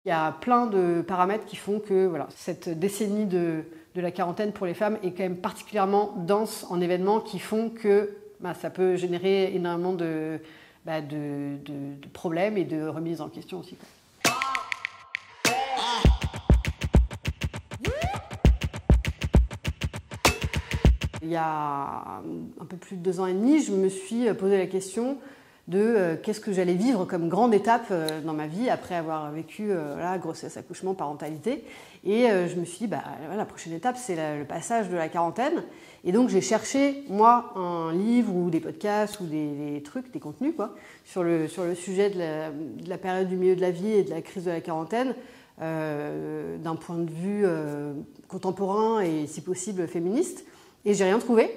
Il y a plein de paramètres qui font que voilà, cette décennie de la quarantaine pour les femmes est quand même particulièrement dense en événements qui font que ça peut générer énormément de problèmes et de remises en question aussi. Il y a un peu plus de 2 ans et demi, je me suis posé la question de qu'est-ce que j'allais vivre comme grande étape dans ma vie après avoir vécu grossesse, accouchement, parentalité. Et je me suis dit, la prochaine étape, c'est le passage de la quarantaine. Et donc j'ai cherché, moi, un livre ou des podcasts ou des trucs, des contenus, sur le sujet de la période du milieu de la vie et de la crise de la quarantaine, d'un point de vue contemporain et, si possible, féministe. Et j'ai rien trouvé.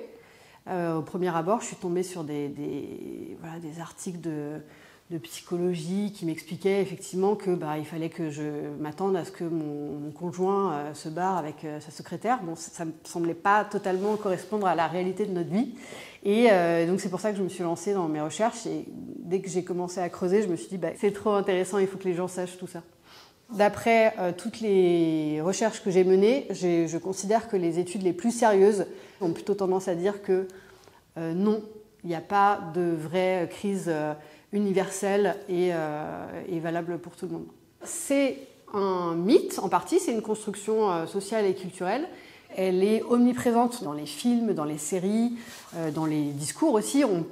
Au premier abord, je suis tombée sur des articles de psychologie qui m'expliquaient effectivement que il fallait que je m'attende à ce que mon conjoint se barre avec sa secrétaire. Bon, ça ne me semblait pas totalement correspondre à la réalité de notre vie. Et donc c'est pour ça que je me suis lancée dans mes recherches. Et dès que j'ai commencé à creuser, je me suis dit c'est trop intéressant, il faut que les gens sachent tout ça. D'après toutes les recherches que j'ai menées, je considère que les études les plus sérieuses ont plutôt tendance à dire que non, il n'y a pas de vraie crise universelle et valable pour tout le monde. C'est un mythe en partie, c'est une construction sociale et culturelle. Elle est omniprésente dans les films, dans les séries, dans les discours aussi. On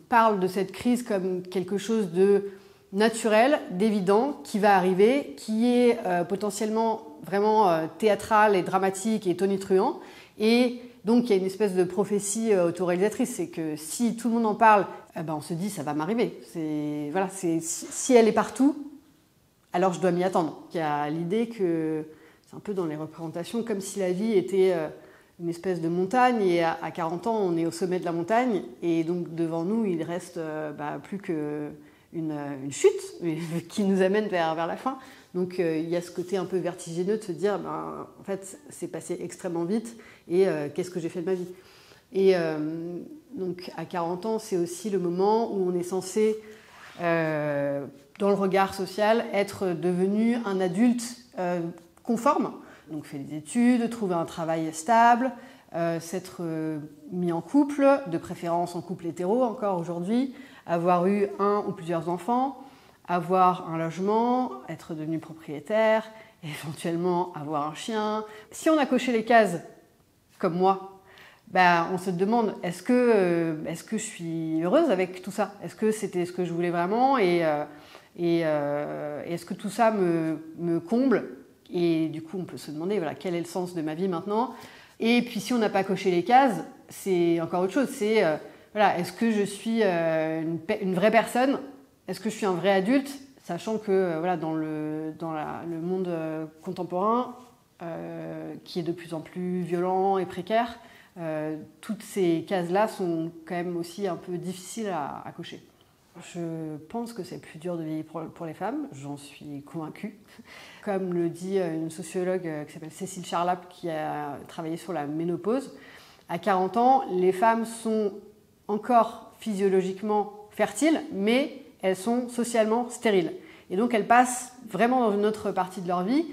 parle de cette crise comme quelque chose de naturel, d'évident, qui va arriver, qui est potentiellement vraiment théâtral et dramatique et tonitruant. Et donc il y a une espèce de prophétie autoréalisatrice, c'est que si tout le monde en parle, on se dit ça va m'arriver. Si elle est partout, alors je dois m'y attendre. Il y a l'idée que c'est un peu dans les représentations comme si la vie était une espèce de montagne et à 40 ans on est au sommet de la montagne et donc devant nous il reste plus que une chute qui nous amène vers la fin. Donc il y a ce côté un peu vertigineux de se dire en fait c'est passé extrêmement vite et qu'est-ce que j'ai fait de ma vie. Et donc à 40 ans c'est aussi le moment où on est censé dans le regard social être devenu un adulte conforme, donc fait des études, trouver un travail stable, s'être mis en couple, de préférence en couple hétéro encore aujourd'hui, avoir eu un ou plusieurs enfants, avoir un logement, être devenu propriétaire, éventuellement avoir un chien. Si on a coché les cases, comme moi, on se demande est-ce que je suis heureuse avec tout ça ? Est-ce que c'était ce que je voulais vraiment et est-ce que tout ça me comble ? Et du coup, on peut se demander quel est le sens de ma vie maintenant ? Et puis si on n'a pas coché les cases, c'est encore autre chose, c'est est-ce que je suis une vraie personne ? Est-ce que je suis un vrai adulte ? Sachant que dans le monde contemporain, qui est de plus en plus violent et précaire, toutes ces cases-là sont quand même aussi un peu difficiles à cocher. Je pense que c'est plus dur de vieillir pour les femmes, j'en suis convaincue. Comme le dit une sociologue qui s'appelle Cécile Charlap, qui a travaillé sur la ménopause, à 40 ans, les femmes sont encore physiologiquement fertiles, mais elles sont socialement stériles. Et donc elles passent vraiment dans une autre partie de leur vie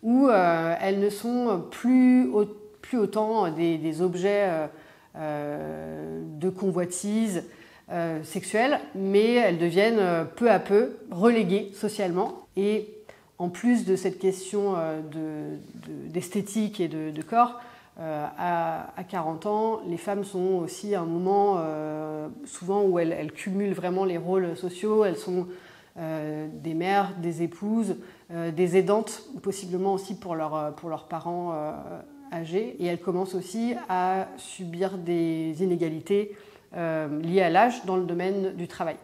où elles ne sont plus autant des objets de convoitise sexuelle, mais elles deviennent peu à peu reléguées socialement. Et en plus de cette question d'esthétique et de corps, à 40 ans, les femmes sont aussi à un moment souvent où elles cumulent vraiment les rôles sociaux. Elles sont des mères, des épouses, des aidantes, possiblement aussi pour leurs parents âgés. Et elles commencent aussi à subir des inégalités liées à l'âge dans le domaine du travail.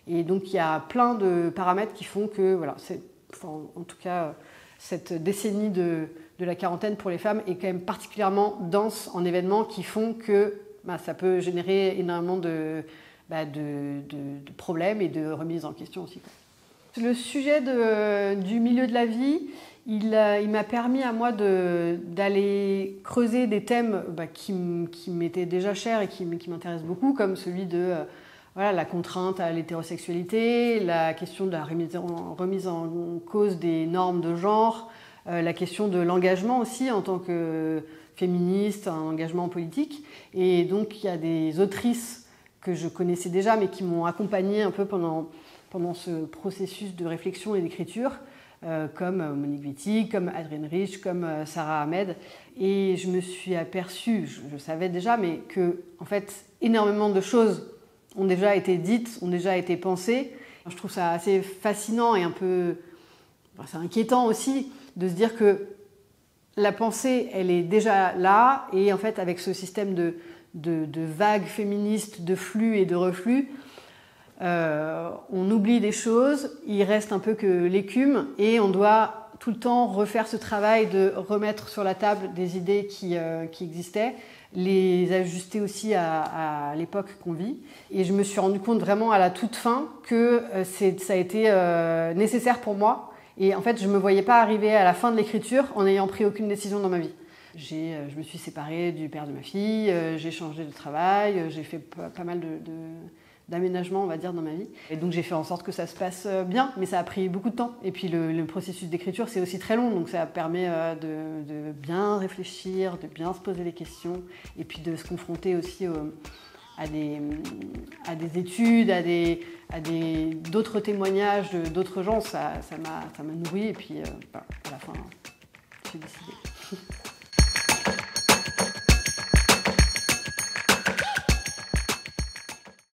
Et donc il y a plein de paramètres qui font que en tout cas cette décennie de la quarantaine pour les femmes est quand même particulièrement dense en événements qui font que ça peut générer énormément de problèmes et de remises en question aussi. Le sujet du milieu de la vie, il m'a permis à moi d'aller creuser des thèmes qui m'étaient déjà chers et qui m'intéressent beaucoup, comme celui de voilà, la contrainte à l'hétérosexualité, la question de la remise en cause des normes de genre, la question de l'engagement aussi en tant que féministe, un engagement politique. Et donc il y a des autrices que je connaissais déjà mais qui m'ont accompagnée un peu pendant ce processus de réflexion et d'écriture, comme Monique Wittig, comme Adrienne Rich, comme Sarah Ahmed. Et je me suis aperçue, je savais déjà, mais que en fait, énormément de choses ont déjà été dites, ont déjà été pensées. Je trouve ça assez fascinant et un peu... c'est inquiétant aussi de se dire que la pensée, elle est déjà là, et en fait, avec ce système de vagues féministes, de flux et de reflux, on oublie des choses, il reste un peu que l'écume, et on doit tout le temps refaire ce travail de remettre sur la table des idées qui existaient, les ajuster aussi à l'époque qu'on vit. Et je me suis rendu compte vraiment à la toute fin que ça a été nécessaire pour moi. Et en fait, je ne me voyais pas arriver à la fin de l'écriture en n'ayant pris aucune décision dans ma vie. Je me suis séparée du père de ma fille, j'ai changé de travail, j'ai fait pas mal d'aménagements, on va dire, dans ma vie. Et donc j'ai fait en sorte que ça se passe bien, mais ça a pris beaucoup de temps. Et puis le processus d'écriture, c'est aussi très long, donc ça permet de bien réfléchir, de bien se poser des questions, et puis de se confronter aussi à des études, à d'autres témoignages d'autres gens. Ça m'a nourri, et puis à la fin, j'ai décidé.